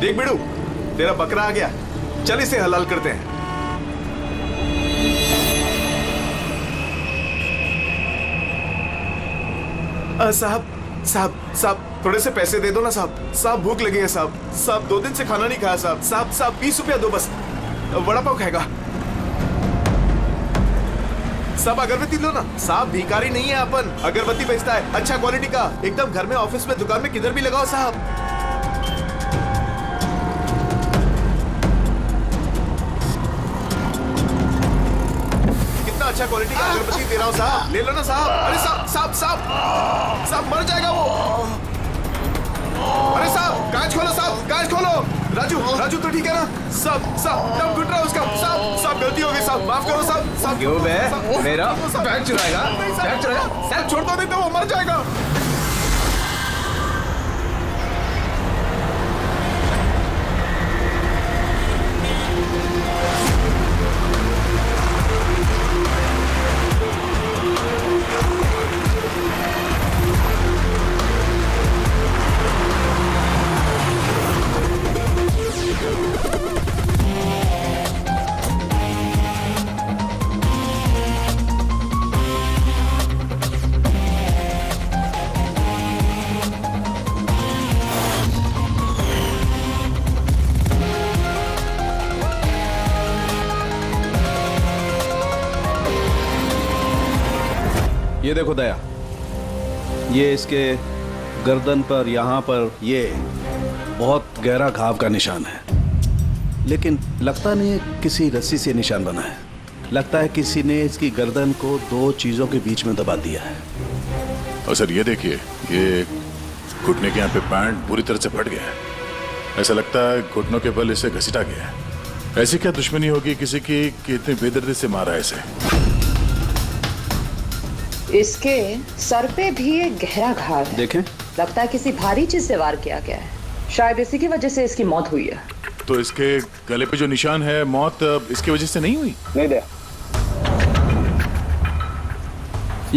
देख बिड़ू, तेरा बकरा आ गया, चल इसे हलाल करते हैं। साहब साहब साहब, थोड़े से पैसे दे दो ना साहब। साहब भूख लगी है साहब। साहब 2 दिन से खाना नहीं खाया साहब। साहब साहब 20 रुपया दो बस, वड़ा पाव खाएगा। साहब अगरबत्ती लो ना साहब, भिखारी नहीं है अपन, अगरबत्ती बेचता है अच्छा क्वालिटी का, एकदम घर में, ऑफिस में, दुकान में, किधर भी लगाओ साहब। कितना अच्छा क्वालिटी का अगरबत्ती दे रहा हूँ साहब, ले लो ना साहब। अरे साहब साहब साहब साहब मर जाएगा वो। अरे साहब कांच खोलो साहब, कांच खोलो। राजू राजू तो ठीक है ना साहब? साहब दम घुट रहा है उसका साहब। साहब गलती हो गई साहब, माफ करो साहब। साहब क्यों बे? मेरा बैग चुराएगा? बैग चुराएगा? साहब छोड़ दो, नहीं तो वो मर जाएगा। ये देखो दया, ये इसके गर्दन पर, यहाँ पर ये बहुत गहरा घाव का निशान है, लेकिन लगता नहीं है किसी रस्सी से निशान बना है। लगता है किसी ने इसकी गर्दन को 2 चीजों के बीच में दबा दिया है। और सर ये देखिए, ये घुटने के यहाँ पे पैंट पूरी तरह से फट गया है। ऐसा लगता है घुटनों के बल इसे घसीटा गया है। ऐसी क्या दुश्मनी होगी किसी की कि इतनी बेदर्दी से मारा है इसे? इसके सर पे भी एक गहरा घाव है। देखें, लगता है किसी भारी चीज से वार किया गया है। शायद इसी की वजह से इसकी मौत हुई है। तो इसके गले पे जो निशान है, मौत इसकी वजह से नहीं हुई? नहीं दे।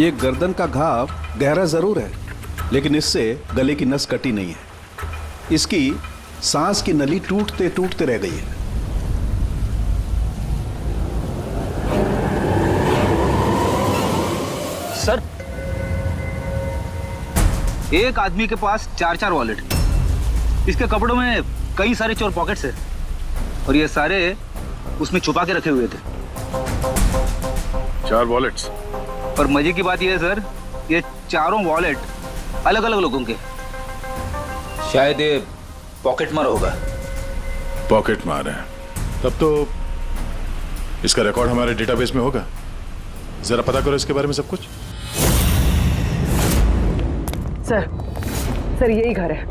ये गर्दन का घाव गहरा जरूर है, लेकिन इससे गले की नस कटी नहीं है। इसकी सांस की नली टूटते टूटते रह गई है। सर, एक आदमी के पास 4 वॉलेट, इसके कपड़ों में कई सारे चोर पॉकेट्स हैं और ये सारे उसमें छुपा के रखे हुए थे। 4 वॉलेट्स? और मजे की बात यह है सर, ये चारों वॉलेट अलग अलग लोगों के। शायद ये पॉकेट मार होगा। पॉकेट मार है? तब तो इसका रिकॉर्ड हमारे डेटाबेस में होगा। जरा पता करो इसके बारे में सब कुछ। सर यही घर है।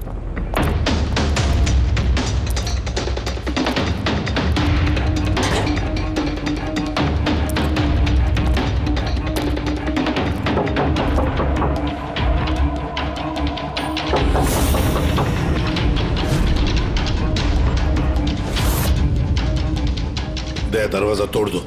दरवाजा तोड़ दो।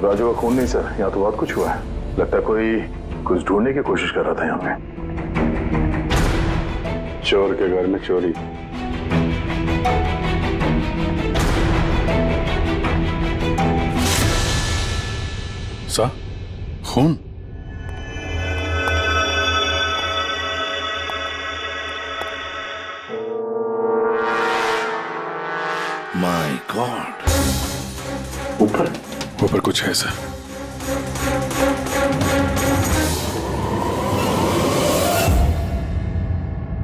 राजू का खून नहीं सर, यहाँ तो बहुत कुछ हुआ है। लगता है कोई कुछ ढूंढने की कोशिश कर रहा था यहाँ पे। चोर के घर में चोरी। सा खून? My God. ऊपर कुछ है सर।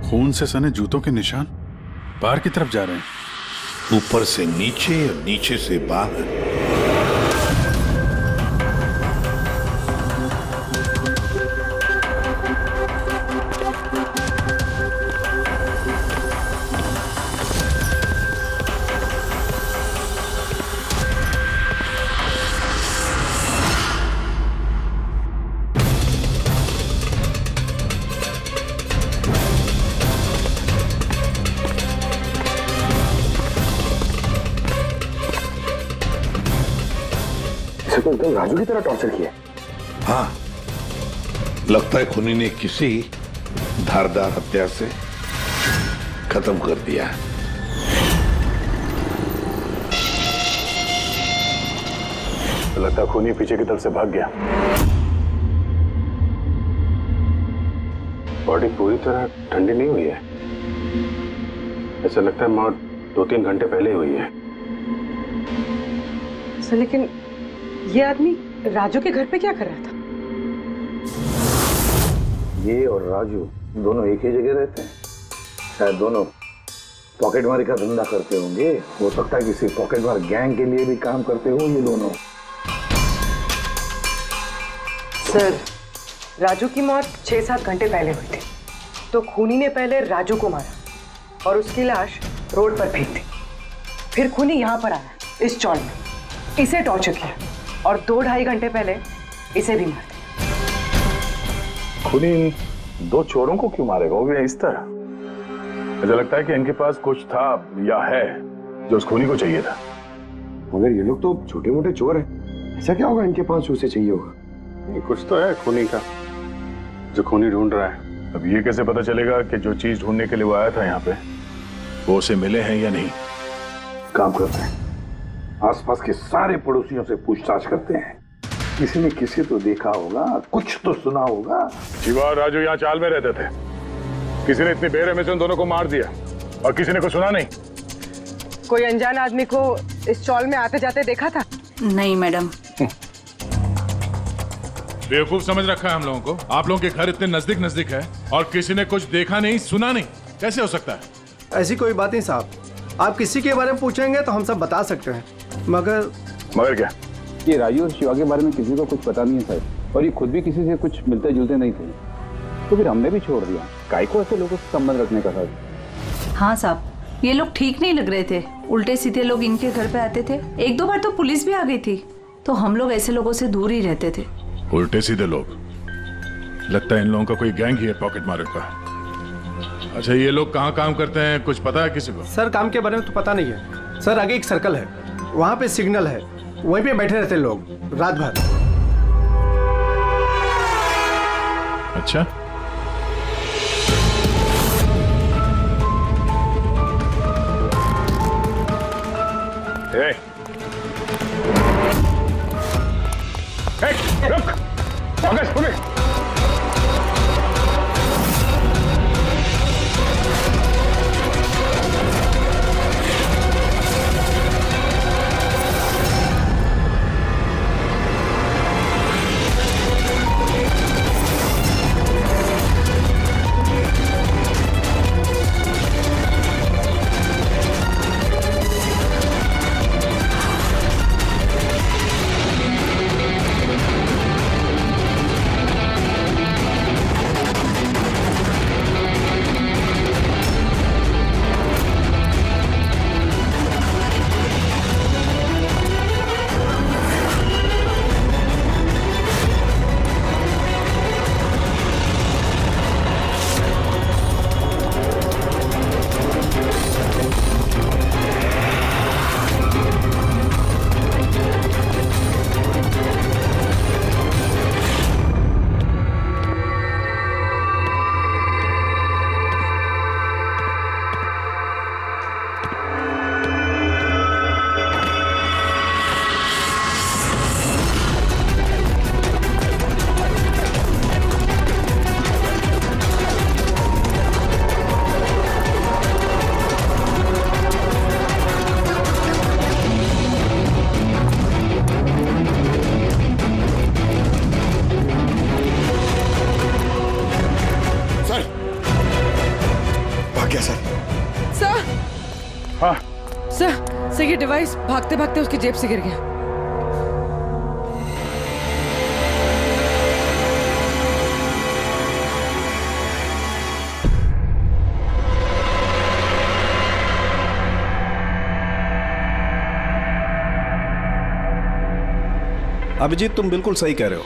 खून से सने जूतों के निशान बाहर की तरफ जा रहे हैं। ऊपर से नीचे और नीचे से बाहर। इसे तो एकदम राजू की तरह टॉर्चर किया। हाँ, लगता है खूनी ने किसी धारदार हत्या से खत्म कर दिया। लगता है खूनी पीछे की तरफ से भाग गया। बॉडी पूरी तरह ठंडी नहीं हुई है। ऐसा लगता है मौत 2-3 घंटे पहले हुई है। सर लेकिन ये आदमी राजू के घर पे क्या कर रहा था? ये और राजू दोनों एक ही जगह रहते हैं। शायद दोनों पॉकेटमारी का धंधा करते होंगे। हो सकता है किसी पॉकेटमार गैंग के लिए भी काम करते हो ये दोनों। सर राजू की मौत 6-7 घंटे पहले हुई थी, तो खूनी ने पहले राजू को मारा और उसकी लाश रोड पर फेंक दी। फिर खूनी यहाँ पर आया इस चौल में, इसे टॉर्चर किया और 2-2.5 घंटे पहले इसे भी मार दिया। खूनी इन 2 चोरों को क्यों मारेगा, वो भी इस तरह? मुझे लगता है कि इनके पास कुछ था या है जो उस खूनी को चाहिए था। मगर ये लोग तो छोटे मोटे चोर हैं, ऐसा क्या होगा इनके पास उसे चाहिए होगा? कुछ तो है खूनी का जो खूनी ढूंढ रहा है। अब ये कैसे पता चलेगा कि जो चीज ढूंढने के लिए वो आया था यहाँ पे वो उसे मिले हैं या नहीं? काम करते हैं, आसपास के सारे पड़ोसियों से पूछताछ करते हैं। किसी ने किसी तो देखा होगा, कुछ तो सुना होगा। शिवा और राजू यहाँ चाल में रहते थे। किसी ने इतनी बेरहमी से उन दोनों को मार दिया और किसी ने कुछ सुना नहीं। कोई अनजान आदमी को इस चौल में आते जाते देखा था? नहीं मैडम। बेवकूफ समझ रखा है हम लोगों को। आप लोगों के घर इतने नजदीक नजदीक है और किसी ने कुछ देखा नहीं सुना नहीं, कैसे हो सकता है? ऐसी कोई बात नहीं साहब, आप किसी के बारे में पूछेंगे तो हम सब बता सकते हैं। मगर क्या? ये राजू और शिवा के बारे में किसी को कुछ पता नहीं है सर, और ये खुद भी किसी से कुछ मिलते जुलते नहीं थे, तो फिर हमने भी छोड़ दिया। काय को ऐसे लोगों से संबंध रखने का सर? हाँ साहब, ये लोग ठीक नहीं लग रहे थे। उल्टे सीधे लोग इनके घर पे आते थे। 1-2 बार तो पुलिस भी आ गई थी, तो हम लोग ऐसे लोगों से दूर ही रहते थे। उल्टे सीधे लोग? लगता है इन लोगों का कोई गैंग ही है पॉकेट मार का। अच्छा, ये लोग कहाँ काम करते हैं, कुछ पता है किसी को? सर काम के बारे में तो पता नहीं है सर। आगे एक सर्कल है, वहाँ पे सिग्नल है, वहीं पे बैठे रहते लोग रात भर। अच्छा, रुक। सर ये डिवाइस भागते भागते उसकी जेब से गिर गया। अभिजीत, तुम बिल्कुल सही कह रहे हो।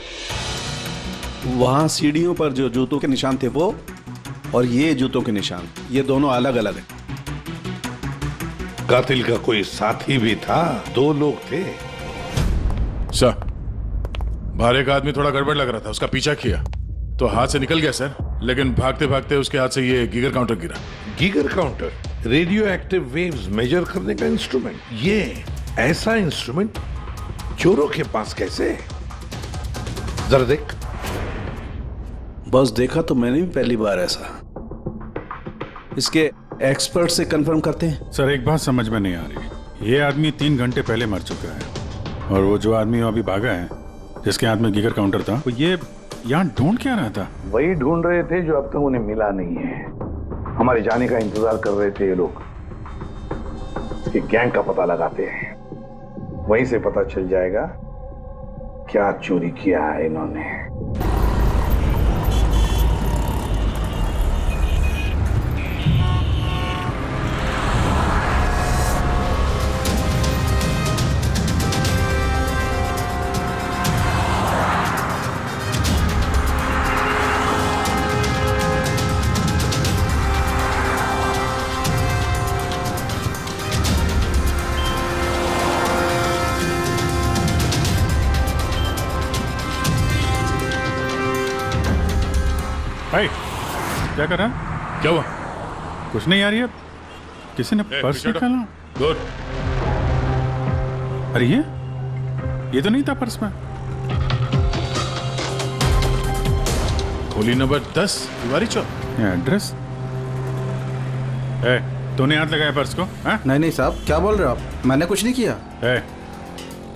वहां सीढ़ियों पर जो जूतों के निशान थे वो, और ये जूतों के निशान, ये दोनों अलग अलग हैं। कातिल का कोई साथी भी था, 2 लोग थे। सर, बाहर एक आदमी थोड़ा गड़बड़ लग रहा था, उसका पीछा किया। तो हाथ से निकल गया सर, लेकिन भागते भागते उसके हाथ से ये गीगर काउंटर गिरा। Geiger counter radioactive waves measure करने का इंस्ट्रूमेंट। ये ऐसा इंस्ट्रूमेंट चोरों के पास कैसे है? जरा देख। बस देखा तो मैंने भी पहली बार ऐसा। इसके एक्सपर्ट से कंफर्म करते हैं। सर एक बात समझ में नहीं आ रही, ये आदमी 3 घंटे पहले मर चुका है और वो जो आदमी अभी भागा है जिसके हाथ में गीगर काउंटर था, वो ये यहाँ ढूंढ क्या रहा था? वही ढूंढ रहे थे जो अब तक उन्हें मिला नहीं है। हमारे जाने का इंतजार कर रहे थे ये लोग। इसके गैंग का पता लगाते हैं, वहीं से पता चल जाएगा क्या चोरी किया है इन्होंने। भाई क्या कर रहा है? क्या हुआ? कुछ नहीं आ रही है, किसी ने पर्स निकाला। गुड। अरे ये तो नहीं था पर्स में। खोली नंबर 10 तिवारी चौक। ये एड्रेस। तूने हाथ लगाया पर्स को? हाँ? नहीं साहब, क्या बोल रहे हो आप? मैंने कुछ नहीं किया।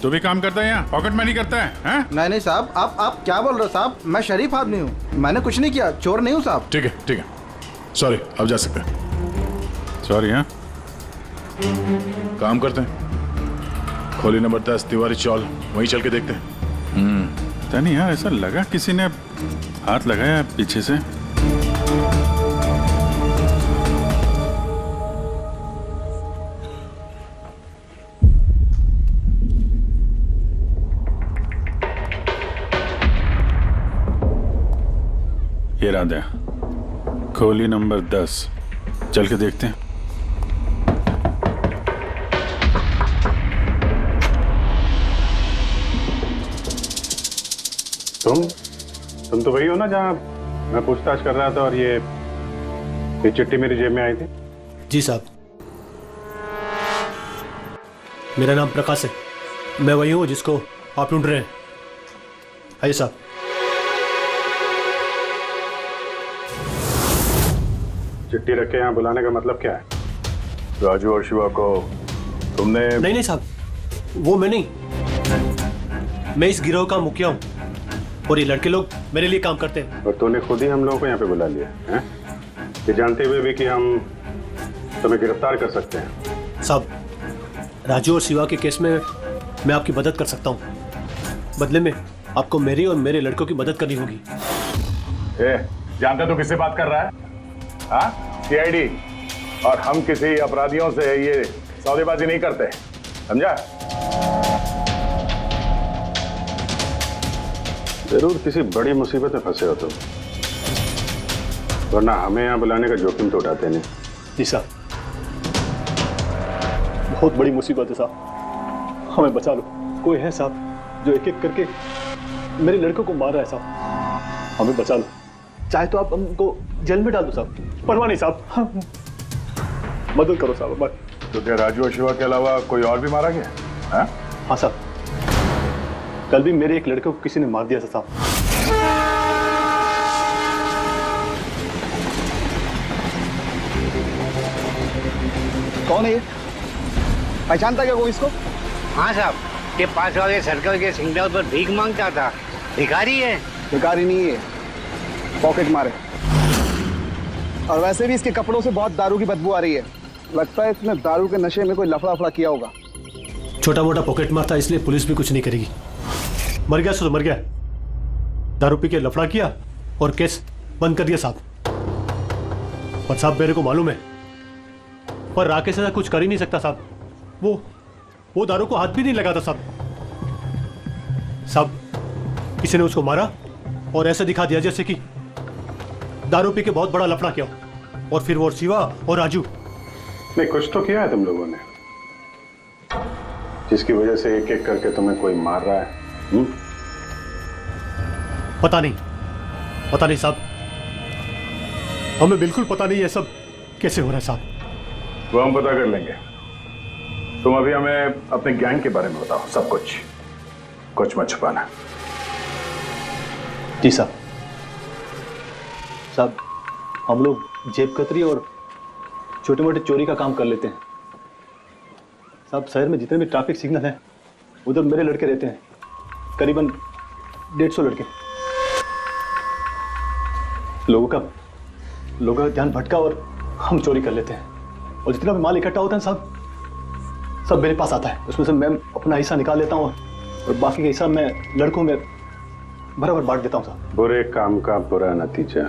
तू भी काम करता है यहाँ, पॉकेट मनी करता है? हाँ? नहीं साहब, आप क्या बोल रहे हो साहब? मैं शरीफ आदमी हूँ, मैंने कुछ नहीं किया, चोर नहीं हूँ साहब। ठीक है सॉरी, अब जा सकते हैं। सॉरी। हाँ काम करते हैं, खोली नंबर 10 तिवारी चौल, वहीं चल के देखते हैं। पता नहीं यार, ऐसा लगा किसी ने हाथ लगाया पीछे से। ये रहा दया, खोली नंबर 10, चल के देखते हैं। तुम तो वही हो ना जहाँ मैं पूछताछ कर रहा था और ये चिट्ठी मेरी जेब में आई थी? जी साहब, मेरा नाम प्रकाश है, मैं वही हूँ जिसको आप ढूंढ रहे हैं। आइए साहब। चिट्ठी रख के यहाँ बुलाने का मतलब क्या है? राजू और शिवा को तुमने? नहीं साहब, वो मैं नहीं, मैं इस गिरोह का मुखिया हूँ और ये लड़के लोग मेरे लिए काम करते हैं। और तूने खुद ही हम लोगों को यहाँ पे बुला लिया है, ये जानते हुए भी कि हम तुम्हें गिरफ्तार कर सकते हैं। साहब, राजू और शिवा के केस में मैं आपकी मदद कर सकता हूँ, बदले में आपको मेरी और मेरे लड़कों की मदद करनी होगी। जानते तो किससे बात कर रहा है? हाँ, सीआईडी। और हम किसी अपराधियों से ये सौदेबाजी नहीं करते, समझा? जरूर किसी बड़ी मुसीबत में फंसे हो तुम, वरना हमें यहाँ बुलाने का जोखिम तो उठाते नहीं। जी साहब, बहुत बड़ी मुसीबत है साहब, हमें बचा लो। कोई है साहब जो एक एक करके मेरे लड़कों को मार रहा है साहब, हमें बचा लो। चाहे तो आप हमको जेल में डाल दो साहब, परवाह नहीं साहब, मदद करो साहब हमारी। तो क्या राजू और शिवा के अलावा कोई और भी मारा गया? हाँ साहब, कल भी मेरे एक लड़के को किसी ने मार दिया था साहब। कौन है ये? पहचानता क्या कोई इसको? हाँ साहब, ये पास वाले सर्कल के सिग्नल पर भीख मांगता था। भिखारी है? भिखारी नहीं है, पॉकेट मारे। और वैसे भी इसके कपड़ों से बहुत दारू की बदबू आ रही है, लगता है इसने दारू के नशे में कोई लफड़ा किया होगा। छोटा मोटा पॉकेट मार था, इसलिए पुलिस भी कुछ नहीं करेगी। मर गया तो मर गया, दारू पी के लफड़ा किया और केस बंद कर दिया साहब। पर साहब मेरे को मालूम है, पर राकेश ऐसा कुछ कर ही नहीं सकता साहब। वो दारू को हाथ भी नहीं लगाता साहब। साहब, किसी ने उसको मारा और ऐसा दिखा दिया जैसे कि दारू पी के बहुत बड़ा लफड़ा किया, और फिर वो शिवा और राजू। नहीं, कुछ तो किया है तुम लोगों ने, जिसकी वजह से एक एक करके तुम्हें कोई मार रहा है। पता नहीं, पता नहीं साहब, हमें बिल्कुल पता नहीं ये सब कैसे हो रहा है साहब। वो हम पता कर लेंगे। तुम अभी हमें अपने गैंग के बारे में बताओ, सब कुछ, कुछ मत छुपाना। जी साहब। साहब, हम लोग जेब कतरी और छोटे मोटे चोरी का काम कर लेते हैं साहब। शहर में जितने भी ट्रैफिक सिग्नल हैं उधर मेरे लड़के रहते हैं, करीबन 150 लड़के। लोगों का ध्यान भटका और हम चोरी कर लेते हैं, और जितना भी माल इकट्ठा होता है साहब सब मेरे पास आता है। उसमें से मैं अपना हिस्सा निकाल लेता हूँ और बाकी का हिस्सा मैं लड़कों में बराबर बांट देता हूँ साहब। बुरे काम का बुरा नतीजा,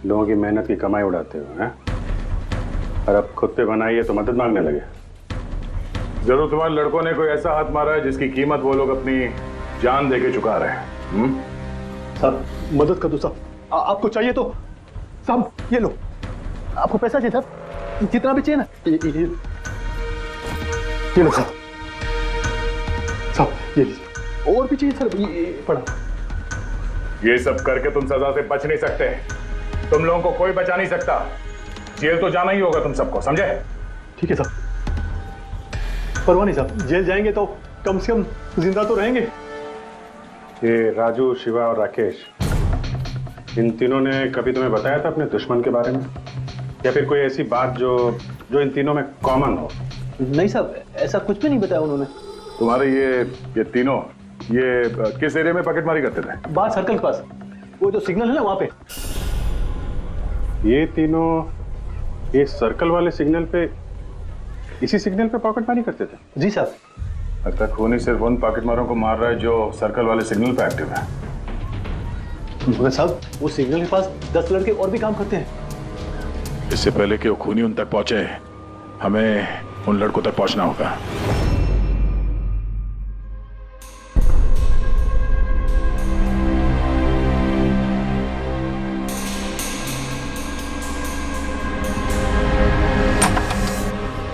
लोगों की मेहनत की कमाई उड़ाते हो हैं, और अब खुद पे बनाई है तो मदद मांगने लगे। जरूर तुम्हारे लड़कों ने कोई ऐसा हाथ मारा है जिसकी कीमत वो लोग अपनी जान देके चुका रहे हैं। साहब मदद कर दो साहब, आपको चाहिए तो साहब ये लो, आपको पैसा चाहिए साहब, जितना भी चाहिए ना ये लो साहब। साहब ये लीजिए, और भी चाहिए सर, ये पड़ा। ये सब करके तुम सजा से बच नहीं सकते, तुम लोगों को कोई बचा नहीं सकता। जेल तो जाना ही होगा तुम सबको, समझे? ठीक है साहब, परवाह नहीं साहब, जेल जाएंगे तो कम से कम जिंदा तो रहेंगे। ये राजू, शिवा और राकेश, इन तीनों ने कभी तुम्हें बताया था अपने दुश्मन के बारे में, या फिर कोई ऐसी बात जो इन तीनों में कॉमन हो? नहीं साहब, ऐसा कुछ भी नहीं बताया उन्होंने। तुम्हारे ये तीनों ये किस एरिया में पॉकेटमारी करते थे? बाहर सर्कल के पास, वो जो सिग्नल है ना वहां पे। ये तीनों ये सर्कल वाले सिग्नल पे, इसी सिग्नल पे पॉकेटमारी करते थे? जी साहब। लगता है खूनी सिर्फ उन पॉकेटमारों को मार रहा है जो सर्कल वाले सिग्नल पे एक्टिव है। मगर साहब वो सिग्नल के पास 10 लड़के और भी काम करते हैं। इससे पहले कि वो खूनी उन तक पहुंचे, हमें उन लड़कों तक पहुंचना होगा।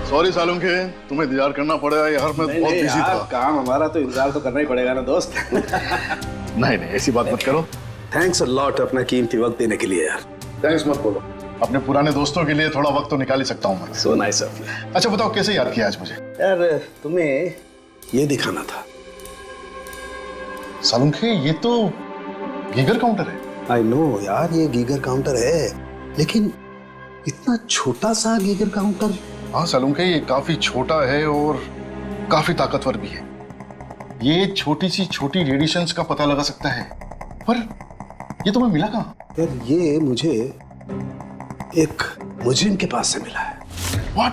सॉरी सालुंखे, तुम्हें इंतजार करना पड़ेगा यार, मैं बहुत बिजी था। काम हमारा तो इंतजार तो करना ही पड़ेगा ना दोस्त। नहीं ऐसी बात मत करो। थैंक्स अ लॉट अपना कीमती वक्त देने के लिए यार। थैंक्स मत बोलो, अपने पुराने दोस्तों के लिए थोड़ा वक्त तो निकाल ही सकता हूँ मैं। So nice of you. अच्छा बताओ कैसे याद किया आज मुझे? यार तुम्हें ये दिखाना था। सालुंखे ये तो गीगर काउंटर है। आई नो यार, ये गीगर काउंटर है, लेकिन इतना छोटा सा गीगर काउंटर। हाँ सालुंखे, ये काफी छोटा है और काफी ताकतवर भी है। ये छोटी सी छोटी रेडिएशंस का पता लगा सकता है, पर ये तुम्हें मिला कहाँ? यार ये मुझे एक मुजरिम के पास से मिला है। व्हाट?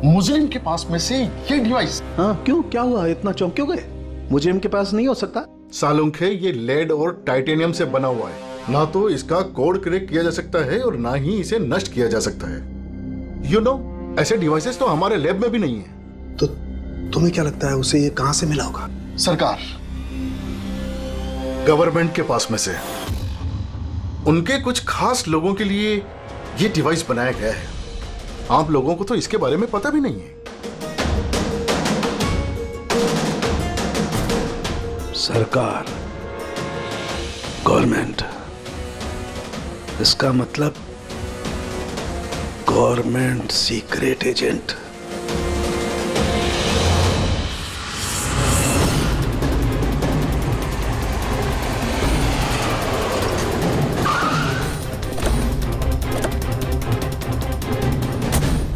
मुजरिम के पास में से ये डिवाइस? हाँ क्यों, क्या हुआ, इतना चौंक क्यों गए? मुजरिम के पास नहीं हो सकता? सालुंखे ये लेड और टाइटेनियम से बना हुआ है, ना तो इसका कोड क्रैक किया जा सकता है और ना ही इसे नष्ट किया जा सकता है। You know, ऐसे डिवाइसेस तो हमारे लैब में भी नहीं है। तो तुम्हें क्या लगता है उसे ये कहां से मिला होगा? सरकार, गवर्नमेंट के पास में से उनके कुछ खास लोगों के लिए ये डिवाइस बनाया गया है। आप लोगों को तो इसके बारे में पता भी नहीं है। सरकार, गवर्नमेंट, इसका मतलब गवर्नमेंट सीक्रेट एजेंट।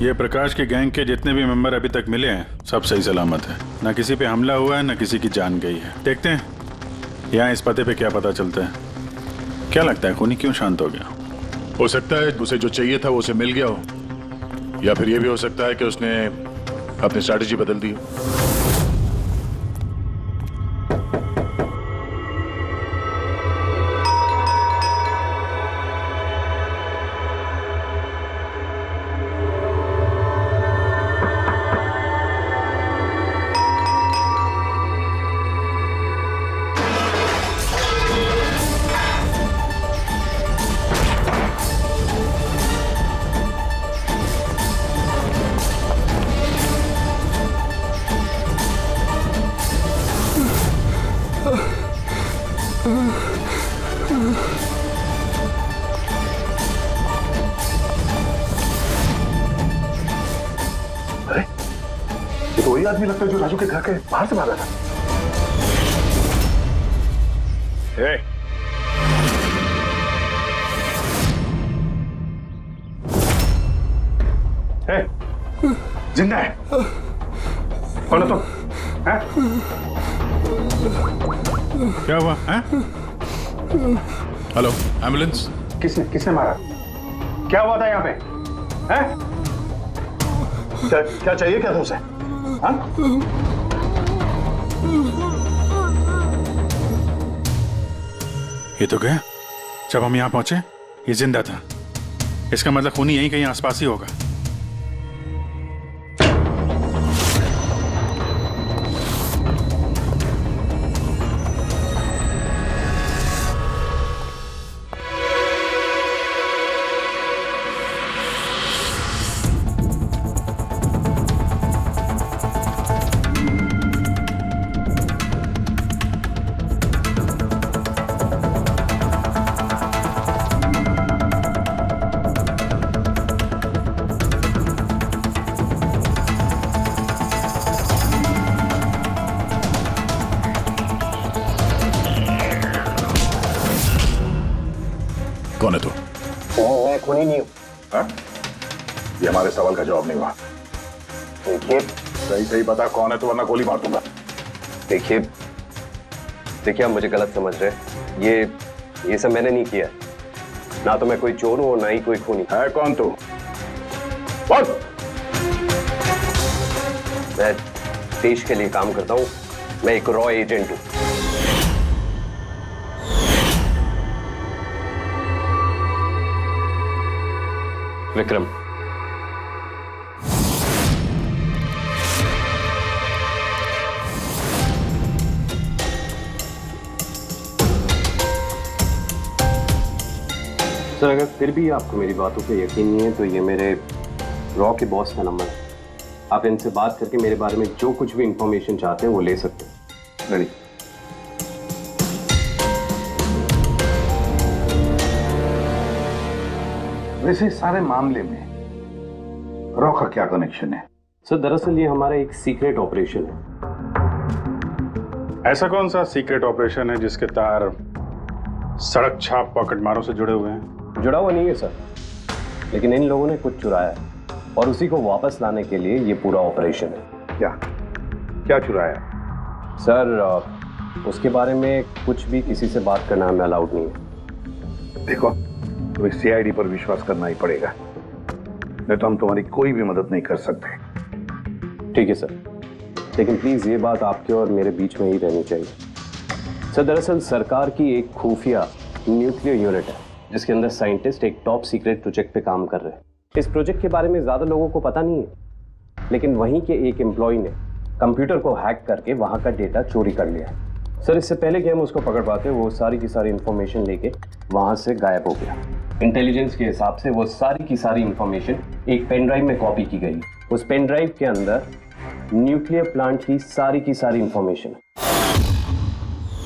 ये प्रकाश के गैंग के जितने भी मेंबर अभी तक मिले हैं सब सही सलामत है, ना किसी पे हमला हुआ है ना किसी की जान गई है। देखते हैं यहाँ इस पते पे क्या पता चलता है। क्या लगता है खूनी क्यों शांत हो गया? हो सकता है उसे जो चाहिए था वो उसे मिल गया हो, या फिर ये भी हो सकता है कि उसने अपनी स्ट्रैटेजी बदल दी हो। आदमी लगता है जो राजू के घर के बाहर से भागा था। जिंदा है? कौन है तुम? क्या हुआ है? Hello, ambulance. किसने मारा? क्या हुआ था यहाँ पे? हैं? क्या चाहिए क्या तुमसे? हाँ? ये तो गया। जब हम यहाँ पहुंचे ये जिंदा था। इसका मतलब खूनी यहीं कहीं आसपास ही होगा। कौन है तू? मैं खूनी नहीं हूँ। ये हमारे सवाल का जवाब नहीं हुआ। देखिए सही बता कौन है तो, वरना गोली मार दूंगा। देखिए आप मुझे गलत समझ रहे हैं। ये सब मैंने नहीं किया। ना तो मैं कोई चोर हूँ और ना ही कोई खूनी। है कौन तू? बोल। मैं देश के लिए काम करता हूँ। मैं एक रॉ एजेंट हूँ। विक्रम। सर अगर फिर भी आपको मेरी बातों पे यकीन नहीं है तो ये मेरे रॉ के बॉस का नंबर है। आप इनसे बात करके मेरे बारे में जो कुछ भी इंफॉर्मेशन चाहते हैं वो ले सकते हैं। रेडी। वैसे सारे मामले में रॉ का क्या कनेक्शन है? सर दरअसल ये हमारा एक सीक्रेट ऑपरेशन है। ऐसा कौन सा सीक्रेट ऑपरेशन है जिसके तार सड़क छाप पॉकेटमारों से जुड़े हुए हैं? जुड़ा हुआ नहीं है सर, लेकिन इन लोगों ने कुछ चुराया है और उसी को वापस लाने के लिए ये पूरा ऑपरेशन है। क्या चुराया? सर उसके बारे में कुछ भी किसी से बात करना हमें अलाउड नहीं है। देखो तुम्हें सीआईडी पर विश्वास करना ही पड़ेगा, नहीं तो हम तुम्हारी कोई भी मदद नहीं कर सकते। ठीक है सर, लेकिन प्लीज ये बात आपके और मेरे बीच में ही रहनी चाहिए। सर दरअसल सरकार की एक खुफिया न्यूक्लियर यूनिट है जिसके अंदर साइंटिस्ट एक टॉप सीक्रेट प्रोजेक्ट पे काम कर रहे हैं। इस प्रोजेक्ट के बारे में ज्यादा लोगों को पता नहीं है, लेकिन वहीं के एक एम्प्लॉय ने कंप्यूटर को हैक करके वहां का डेटा चोरी कर लिया। सर इससे पहले कि हम उसको पकड़ पाते वो सारी की सारी इंफॉर्मेशन लेके वहां से गायब हो गया। इंटेलिजेंस के हिसाब से वो सारी की सारी इंफॉर्मेशन एक पेन ड्राइव में कॉपी की गई। उस पेन ड्राइव के अंदर न्यूक्लियर प्लांट की सारी इंफॉर्मेशन।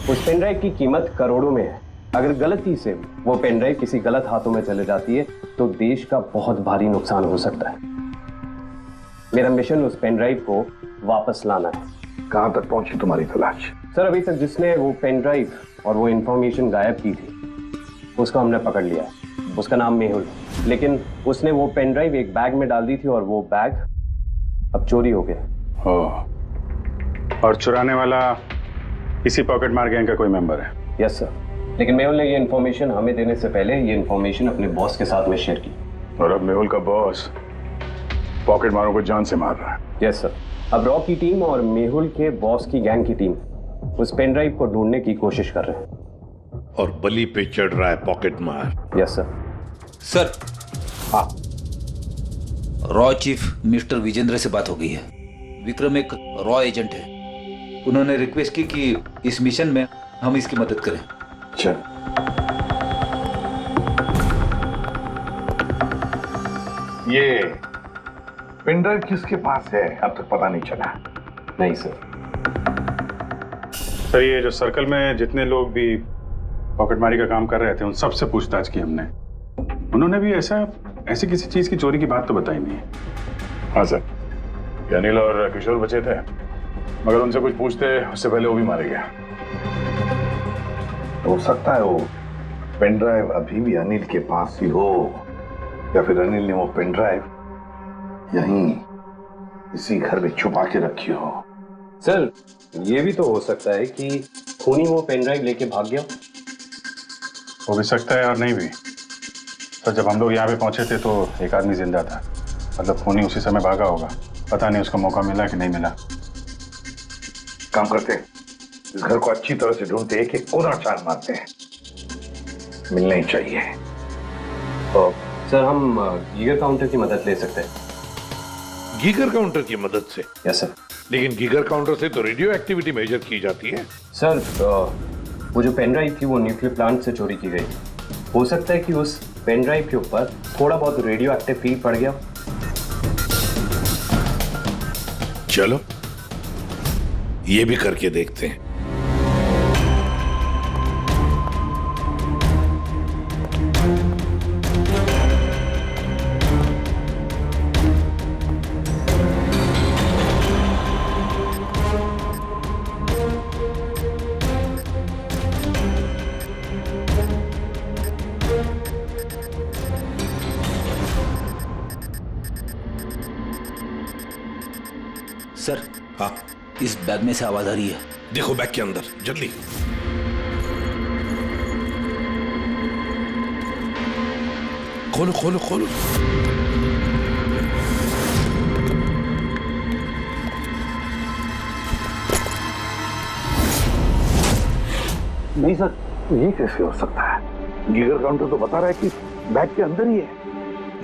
उस पेन ड्राइव की कीमत करोड़ों में है। अगर गलती से वो पेन ड्राइव किसी गलत हाथों में चले जाती है तो देश का बहुत भारी नुकसान हो सकता है। मेरा मिशन उस पेन ड्राइव को वापस लाना है। कहां तक पहुंची तुम्हारी तलाश? सर अभी तक जिसने वो पेन ड्राइव और वो इंफॉर्मेशन गायब की थी उसको हमने पकड़ लिया है। उसका नाम मेहुल, लेकिन उसने वो पेन ड्राइव एक बैग में डाल दी थी और वो बैग अब चोरी हो गया। और चुराने वाला इसी पॉकेट मार गैंग का कोई मेंबर है? यस सर, लेकिन मेहुल ने ये इन्फॉर्मेशन हमें देने से पहले ये इन्फॉर्मेशन अपने बॉस के साथ में शेयर की। और अब मेहुल का बॉस पॉकेट मारों को जान से मार रहा है। यस सर, अब रॉ की टीम और मेहुल के बॉस की गैंग की टीम उस पेन ड्राइव को ढूंढने की कोशिश कर रहे हैं। और बलि पे चढ़ रहा है पॉकेट मार। Yes sir. सर हाँ, रॉ चीफ मिस्टर विजेंद्र से बात हो गई है। विक्रम एक रॉ एजेंट है। उन्होंने रिक्वेस्ट की कि इस मिशन में हम इसकी मदद करें। चल। ये पेन ड्राइव किसके पास है अब तक पता नहीं चला? नहीं सर। सर ये जो सर्कल में जितने लोग भी पॉकेटमारी का काम कर रहे थे उन सबसे पूछताछ की हमने। उन्होंने भी ऐसी किसी चीज की चोरी की बात तो बताई नहीं है। हाँ सर, कि अनिल और किशोर बचे थे, मगर उनसे कुछ पूछते उससे पहले वो भी मारे गया। हो सकता है वो पेन ड्राइव अभी भी अनिल के पास ही हो, या फिर अनिल ने वो पेन ड्राइव यहीं इसी घर में छुपा के रखी हो। सर ये भी तो हो सकता है कि खूनी वो पेन ड्राइव लेके भाग गया। हो भी सकता है और नहीं भी। सर जब हम लोग यहाँ पे पहुंचे थे तो एक आदमी जिंदा था, मतलब खूनी उसी समय भागा होगा। पता नहीं उसको मौका मिला कि नहीं मिला। काम करते हैं, इस घर को अच्छी तरह से ढूंढते, एक एक कोना छान मारते हैं, मिलना ही चाहिए। तो सर हम गीगर काउंटर की मदद ले सकते हैं। गीगर काउंटर की मदद से? Yes sir. लेकिन गीगर काउंटर से तो रेडियो एक्टिविटी मेजर की जाती है। सर वो जो पेन ड्राइव थी वो न्यूक्लियर प्लांट से चोरी की गई। हो सकता है कि उस पेन ड्राइव के ऊपर थोड़ा बहुत रेडियो एक्टिव फील्ड पड़ गया। चलो ये भी करके देखते हैं। सर हाँ, इस बैग में से आवाज आ रही है। देखो बैग के अंदर, जल्दी। खोलो खोलो खोलो। नहीं सर, ये कैसे हो सकता है? गीगर काउंटर तो बता रहा है कि बैग के अंदर ही है।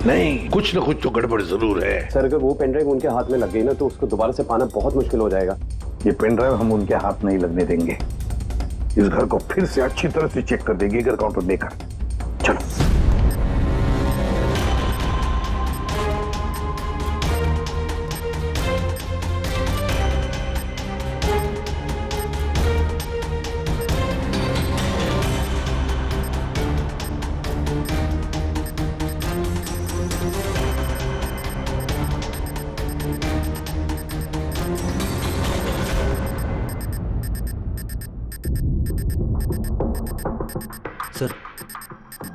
नहीं, कुछ ना कुछ तो गड़बड़ जरूर है। सर अगर वो पेन ड्राइव उनके हाथ में लग गई ना तो उसको दोबारा से पाना बहुत मुश्किल हो जाएगा। ये पेन ड्राइव हम उनके हाथ नहीं लगने देंगे। इस घर को फिर से अच्छी तरह से चेक कर देंगे गीगर काउंटर देकर। चलो। सर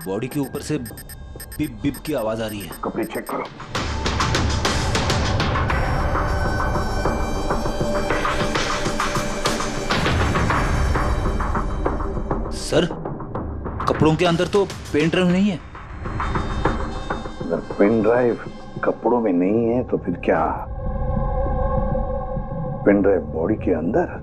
बॉडी के ऊपर से बिप बिप की आवाज आ रही है। कपड़े चेक करो। सर कपड़ों के अंदर तो पेन ड्राइव नहीं है। अगर पेन ड्राइव कपड़ों में नहीं है तो फिर क्या? पेन ड्राइव बॉडी के अंदर?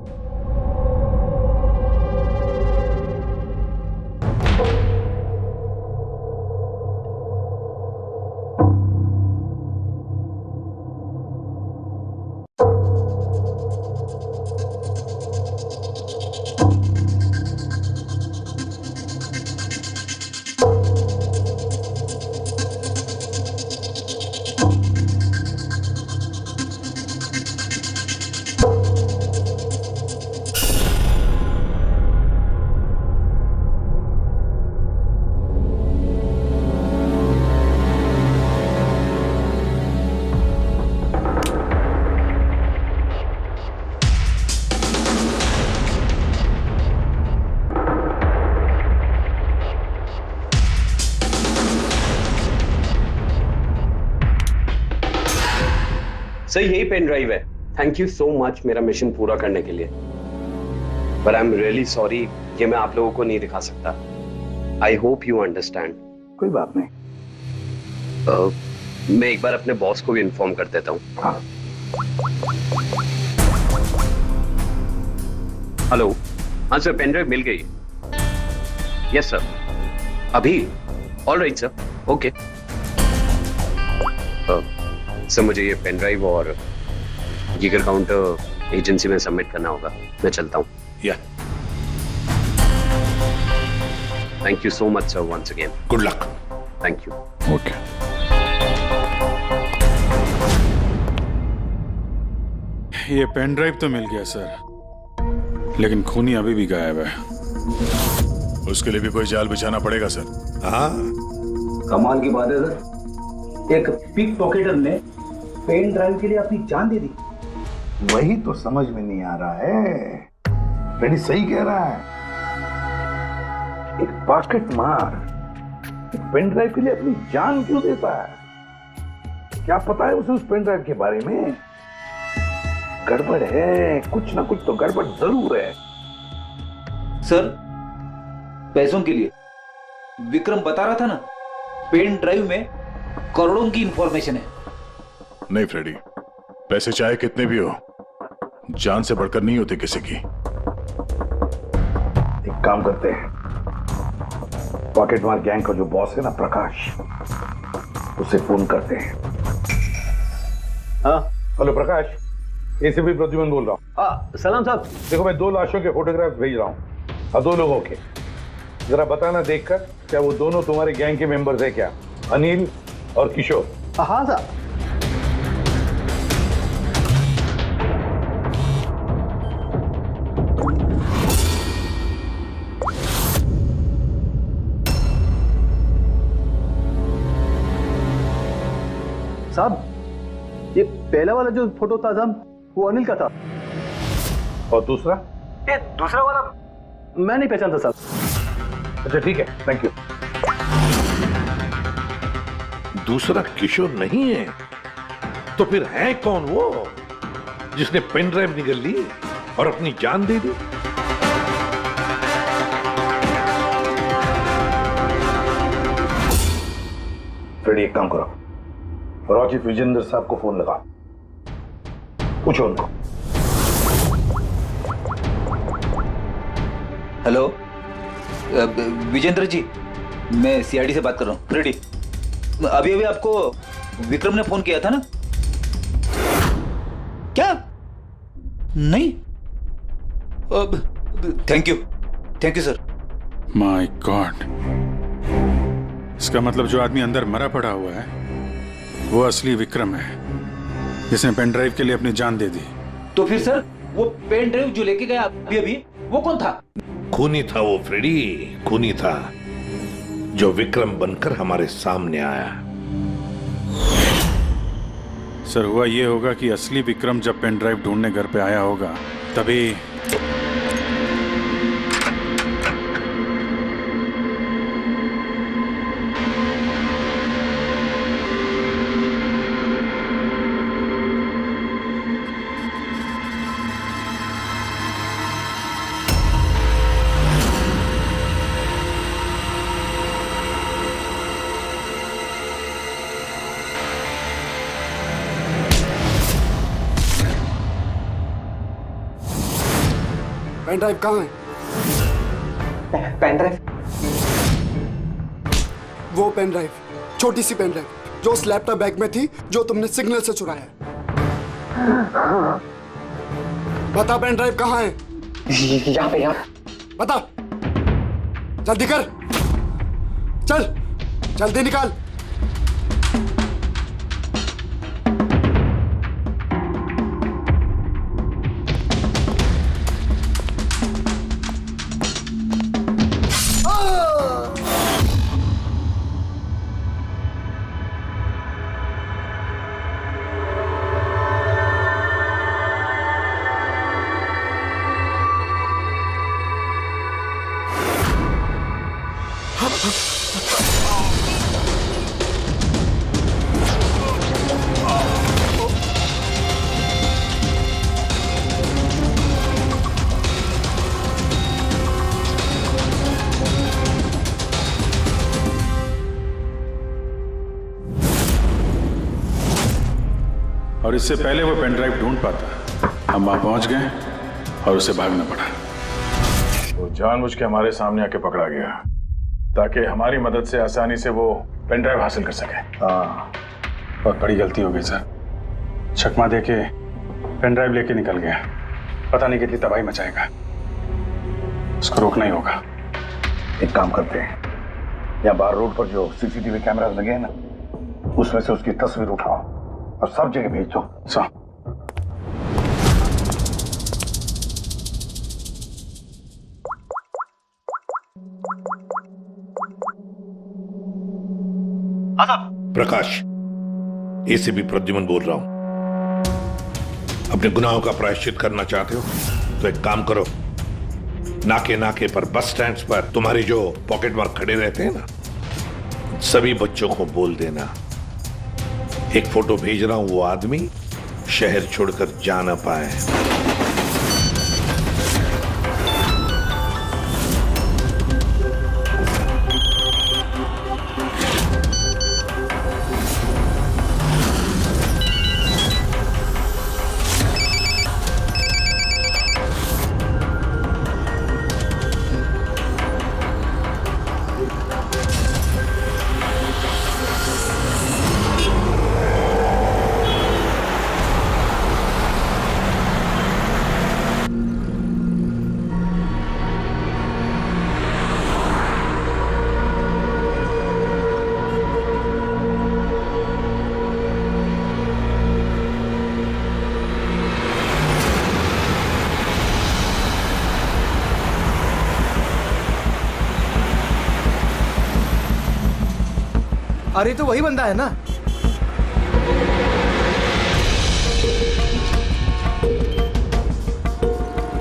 सर यही पेन ड्राइव है। थैंक यू सो मच मेरा मिशन पूरा करने के लिए। पर आई एम रियली सॉरी, ये मैं आप लोगों को नहीं दिखा सकता। I hope you understand. कोई बात नहीं। मैं एक बार अपने बॉस को भी इन्फॉर्म कर देता हूँ। हाँ। हेलो, हाँ सर पेन ड्राइव मिल गई। यस सर, अभी? All right sir, okay. Sir मुझे ये पेन ड्राइव और गीगर काउंटर एजेंसी में सबमिट करना होगा। मैं चलता हूँ। Yeah thank you so much sir once again. Good luck. Thank you. Okay. ये पेन ड्राइव तो मिल गया सर, लेकिन खूनी अभी भी गायब है। उसके लिए भी कोई जाल बिछाना पड़ेगा सर। हाँ कमाल की बात है सर, एक पिक पॉकेटर ने पेन ड्राइव के लिए अपनी जान दे दी। वही तो समझ में नहीं आ रहा है। फ्रेडी सही कह रहा है, एक पॉकेट मार एक पेन ड्राइव के लिए अपनी जान क्यों देता है? क्या पता है उसे उस पेन ड्राइव के बारे में? गड़बड़ है, कुछ ना कुछ तो गड़बड़ जरूर है। सर, पैसों के लिए विक्रम बता रहा था ना, पेन ड्राइव में करोड़ों की इंफॉर्मेशन है। नहीं फ्रेडी, पैसे चाहे कितने भी हो, जान से बढ़कर नहीं होते किसी की। एक काम करते हैं, पॉकेट मार गैंग का जो बॉस है ना प्रकाश, उसे फोन करते हैं। हाँ हेलो प्रकाश, एसीपी प्रद्युमन बोल रहा हूँ। हाँ सलाम साहब। देखो मैं 2 लाशों के फोटोग्राफ भेज रहा हूँ और 2 लोगों के, जरा बताना देखकर क्या वो दोनों तुम्हारे गैंग के मेंबर्स है क्या? अनिल और किशोर। हाँ साहब। साहब, ये पहला वाला जो फोटो था साहब, वो अनिल का था। और दूसरा? ये दूसरा वाला मैं नहीं पहचानता साहब। अच्छा ठीक है, थैंक यू। दूसरा किशोर नहीं है तो फिर है कौन वो जिसने पेन ड्राइव निगल ली और अपनी जान दे दी? फ्रेडी एक काम करो, रॉचिफ विजेंद्र साहब को फोन लगा, पूछो उनको। हेलो विजेंद्र जी, मैं सीआईडी से बात कर रहा हूँ। फ्रेडी, अभी अभी आपको विक्रम ने फोन किया था ना? क्या? नहीं? Thank you sir. My God, इसका मतलब जो आदमी अंदर मरा पड़ा हुआ है वो असली विक्रम है, जिसने पेन ड्राइव के लिए अपनी जान दे दी। तो फिर सर, वो पेन ड्राइव जो लेके गया अभी अभी, वो कौन था? खूनी था वो फ्रेडी, खूनी था जो विक्रम बनकर हमारे सामने आया। सर, हुआ ये होगा कि असली विक्रम जब पेन ड्राइव ढूंढने घर पे आया होगा तभी पेन ड्राइव कहाँ है? Pen drive? वो पेन ड्राइव, छोटी सी पेन ड्राइव जो उस लैपटॉप बैग में थी, जो तुमने सिग्नल से चुराया। बता पेन ड्राइव कहाँ है? यहाँ पे। बता, जल्दी कर, चल जल्दी निकाल। और इससे पहले वो पेन ड्राइव ढूंढ पाता, हम वहां पहुंच गए और उसे भागना पड़ा। वो जानबूझ के हमारे सामने आके पकड़ा गया ताकि हमारी मदद से आसानी से वो पेन ड्राइव हासिल कर सके। हाँ, बहुत बड़ी गलती हो गई सर। चकमा दे के पेन ड्राइव लेके निकल गया, पता नहीं कितनी तबाही मचाएगा। उसको रोकना ही होगा। एक काम करते हैं, यहाँ बाहर रोड पर जो सीसीटीवी कैमरास लगे हैं ना, उसमें से उसकी तस्वीर उठाओ और सब जगह भेज दो। साहब, प्रकाश, एसीपी प्रद्युमन बोल रहा हूं। अपने गुनाहों का प्रायश्चित करना चाहते हो तो एक काम करो, नाके नाके पर, बस स्टैंड्स पर तुम्हारे जो पॉकेट मार खड़े रहते हैं ना, सभी बच्चों को बोल देना एक फोटो भेज रहा हूं, वो आदमी शहर छोड़कर जा ना पाए। अरे तो वही बंदा है ना?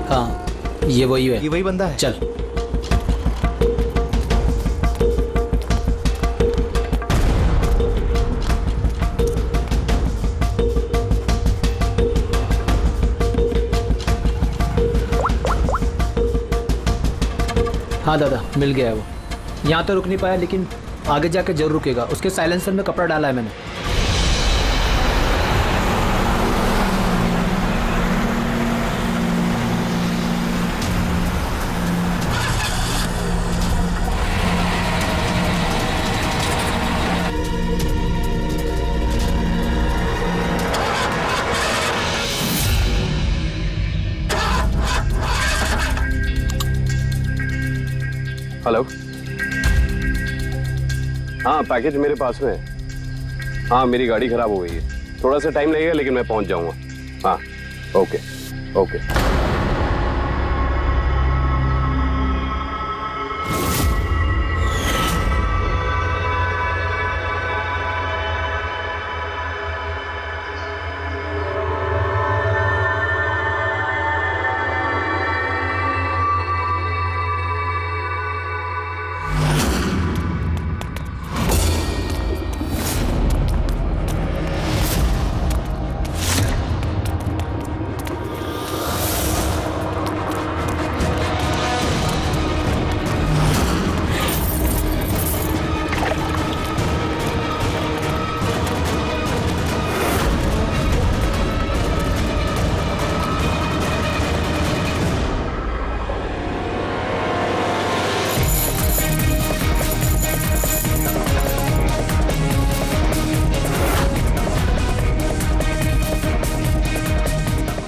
हाँ ये वही है। ये वही बंदा है। चल। हाँ दादा मिल गया है वो। यहाँ तो रुक नहीं पाया लेकिन आगे जाके जरूर रुकेगा। उसके साइलेंसर में कपड़ा डाला है मैंने। हेलो। हाँ पैकेज मेरे पास में है। हाँ मेरी गाड़ी खराब हो गई है, थोड़ा सा टाइम लगेगा लेकिन मैं पहुंच जाऊंगा। हाँ ओके ओके।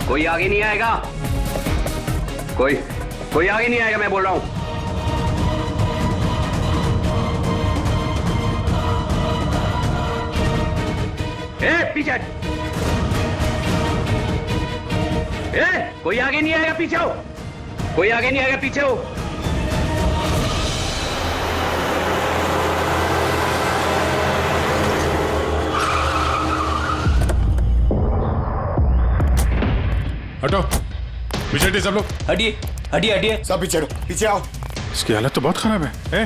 कोई आगे नहीं आएगा, कोई आगे नहीं आएगा, मैं बोल रहा हूं। पीछे कोई आगे नहीं आएगा, पीछे हो। कोई आगे नहीं आएगा, पीछे हो। हटो, पीछे हटिए सब लोग। हटिए हटिए हटिए, सब पीछे पीछे आओ। इसकी हालत तो बहुत खराब है।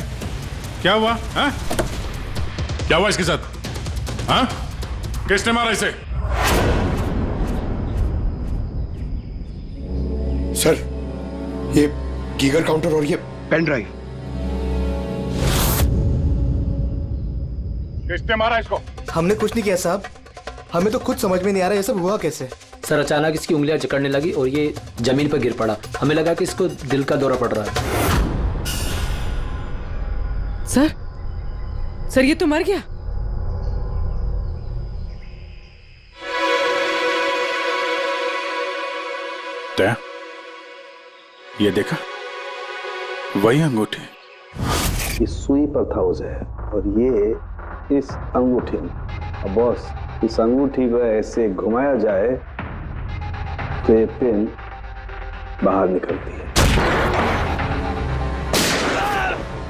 क्या हुआ? हाँ? क्या हुआ इसके साथ? हाँ? किसने मारा इसे? सर ये गीगर काउंटर और ये पेन ड्राइव। किसने मारा इसको? हमने कुछ नहीं किया साहब, हमें तो खुद समझ में नहीं आ रहा ये सब हुआ कैसे। सर अचानक इसकी उंगलियां जकड़ने लगी और ये जमीन पर गिर पड़ा। हमें लगा कि इसको दिल का दौरा पड़ रहा है। सर ये तो मर गया। दया, ये देखा, वही अंगूठी। ये सुई पर था उसे और ये इस अंगूठी में। अब बॉस इस अंगूठी को ऐसे घुमाया जाए तो ये पिन बाहर निकलती है।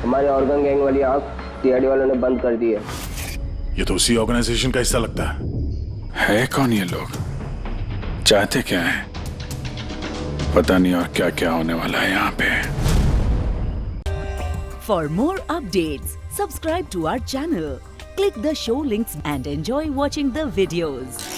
हमारे ऑर्गन गैंग वाली आंख टीआरडी वालों ने बंद कर दी है। ये तो उसी ऑर्गेनाइजेशन का हिस्सा लगता है। कौन ये लोग? चाहते क्या है पता नहीं, और क्या क्या होने वाला है यहाँ पे। For more updates, subscribe to our channel, click the show links and enjoy watching the videos.